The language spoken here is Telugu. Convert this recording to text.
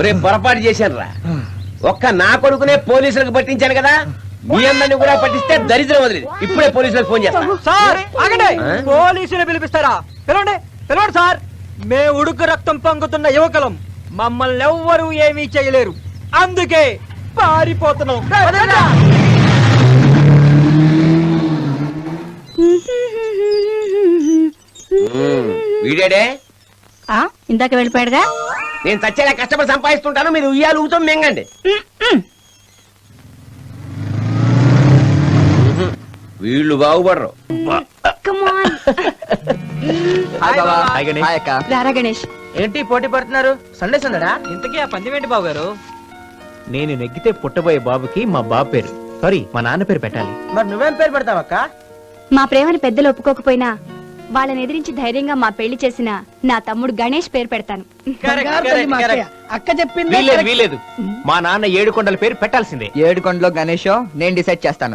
ఒరే పొరపాటు చేశాను రా. ఒక్క నా కొడుకునే పోలీసులకు పట్టించాను కదా, మీ అందరిని కూడా పట్టిస్తే దరిద్రం వదిలేదు. ఇప్పుడే పోలీసులకు ఫోన్ చేస్తా. సార్ ఆగండి, పోలీసులు పిలిపిస్తారా? పిలవండి పిలవండి సార్. మే ఉడుకు రక్తం పొంగుతున్న యువకులం, మమ్మల్ని ఎవ్వరూ ఏమీ చేయలేరు, అందుకే పారిపోతున్నాం. వీడేడే ఇందాక వెళ్ళిపోయాడుగా. నేను చచ్చేలా కష్టపడి సంపాదిస్తుంటాను, మీరు ఉయ్యాలు ఊగుతాం మెంగండి. వీళ్ళు బాగుపడరు. రారా గణేష్. ఏంటి పోటీ పడుతున్నారు? సండే సందడా? ఇంతకీ ఆ పందెం ఏంటి బాబు గారు? నేను నెగ్గితే పుట్టబోయే బాబుకి మా బాబు పేరు, సారీ మా నాన్న పేరు పెట్టాలి. మరి నువ్వేం పేరు పెడతావక్క? మా ప్రేమని పెద్దలు ఒప్పుకోకపోయినా వాళ్ళని ఎదిరించి ధైర్యంగా మా పెళ్లి చేసిన నా తమ్ముడు గణేష్ పేరు పెడతాను. అక్క చెప్పింది వీలేదు మా నాన్న 7 కొండల పేరు పెట్టాల్సిందే. 7 కొండలో గణేష్ నేను డిసైడ్ చేస్తాను.